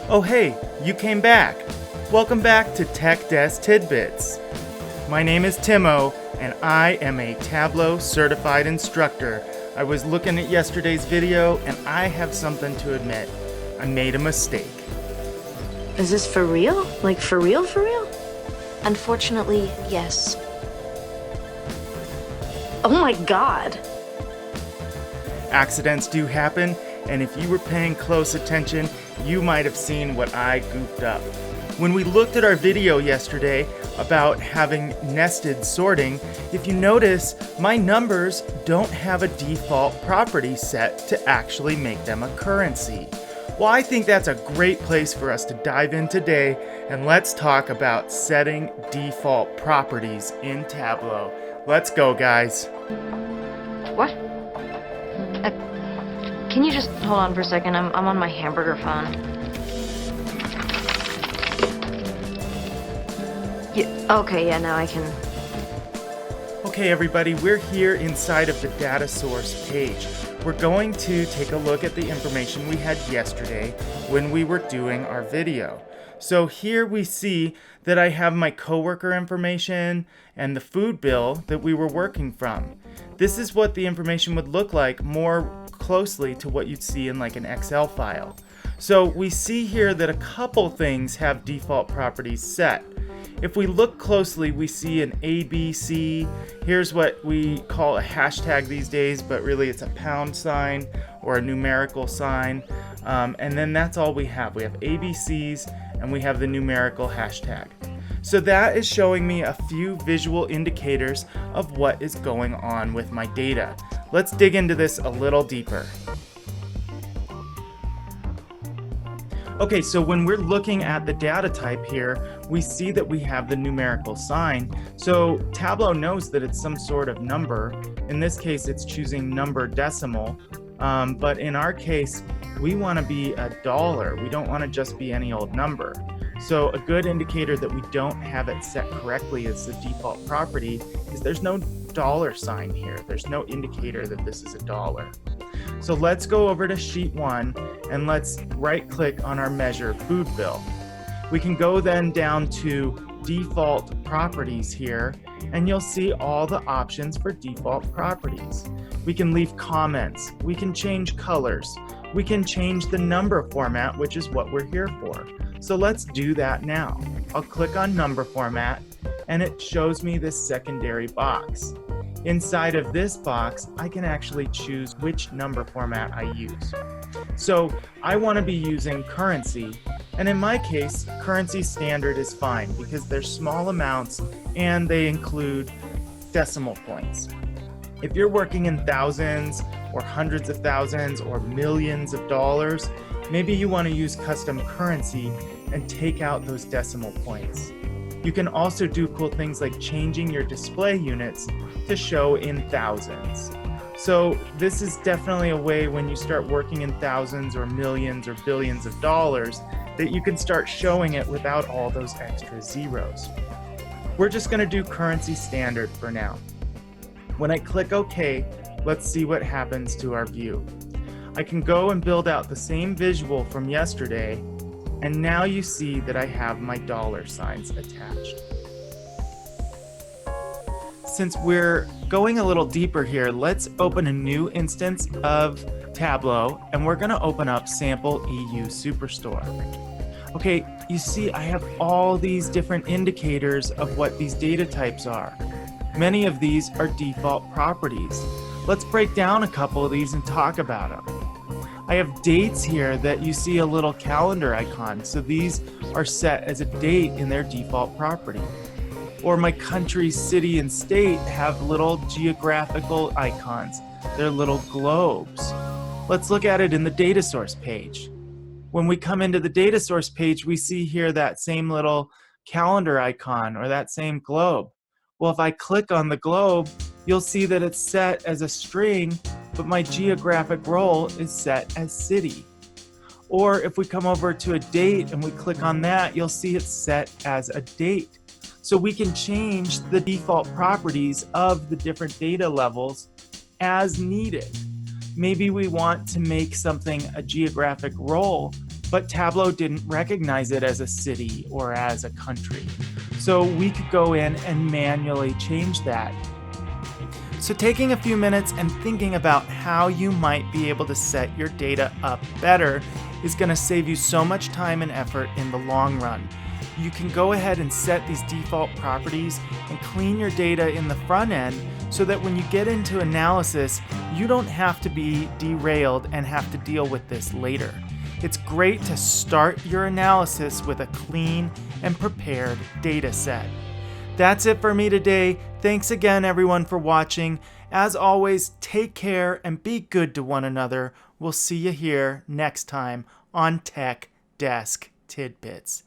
Oh hey, you came back. Welcome back to Tech Desk Tidbits. My name is Timo, and I am a Tableau certified instructor. I was looking at yesterday's video, and I have something to admit. I made a mistake. Is this for real? Like for real, for real? Unfortunately, yes. Oh my god. Accidents do happen, and if you were paying close attention, you might have seen what I goofed up. When we looked at our video yesterday about having nested sorting, if you notice, my numbers don't have a default property set to actually make them a currency. Well, I think that's a great place for us to dive in today, and let's talk about setting default properties in Tableau. Let's go, guys. What? Can you just hold on for a second? I'm on my hamburger phone. Okay, now I can. Okay, everybody, we're here inside of the data source page. We're going to take a look at the information we had yesterday when we were doing our video. So here we see that I have my coworker information and the food bill that we were working from. This is what the information would look like more closely to what you'd see in like an Excel file. So we see here that a couple things have default properties set. If we look closely, we see an ABC. Here's what we call a hashtag these days, but really it's a pound sign or a numerical sign. And then that's all we have. We have ABCs and we have the numerical hashtag. So that is showing me a few visual indicators of what is going on with my data. Let's dig into this a little deeper. Okay, so when we're looking at the data type here, we see that we have the numerical sign. So Tableau knows that it's some sort of number. In this case, it's choosing number decimal. But in our case, we want to be a dollar. We don't want to just be any old number. So a good indicator that we don't have it set correctly as the default property is there's no dollar sign here. There's no indicator that this is a dollar. So let's go over to sheet 1 and let's right click on our measure food bill. We can go then down to default properties here and you'll see all the options for default properties. We can leave comments, we can change colors, we can change the number format, which is what we're here for. So let's do that now. I'll click on number format and it shows me this secondary box. Inside of this box, I can actually choose which number format I use. So I want to be using currency, and in my case, currency standard is fine because they're small amounts and they include decimal points. If you're working in thousands or hundreds of thousands or millions of dollars, maybe you want to use custom currency and take out those decimal points. You can also do cool things like changing your display units to show in thousands. So this is definitely a way when you start working in thousands or millions or billions of dollars that you can start showing it without all those extra zeros. We're just going to do currency standard for now. When I click OK, let's see what happens to our view. I can go and build out the same visual from yesterday, and now you see that I have my dollar signs attached. Since we're going a little deeper here, let's open a new instance of Tableau, and we're going to open up Sample EU Superstore. Okay, you see I have all these different indicators of what these data types are. Many of these are default properties. Let's break down a couple of these and talk about them. I have dates here that you see a little calendar icon, so these are set as a date in their default property. Or my country, city, and state have little geographical icons. They're little globes. Let's look at it in the data source page. When we come into the data source page, we see here that same little calendar icon or that same globe. Well, if I click on the globe, you'll see that it's set as a string, but my geographic role is set as city. Or if we come over to a date and we click on that, you'll see it's set as a date. So we can change the default properties of the different data levels as needed. Maybe we want to make something a geographic role, but Tableau didn't recognize it as a city or as a country. So we could go in and manually change that. So taking a few minutes and thinking about how you might be able to set your data up better is going to save you so much time and effort in the long run. You can go ahead and set these default properties and clean your data in the front end so that when you get into analysis, you don't have to be derailed and have to deal with this later. It's great to start your analysis with a clean and prepared data set. That's it for me today. Thanks again, everyone, for watching. As always, take care and be good to one another. We'll see you here next time on Tech Desk Tidbits.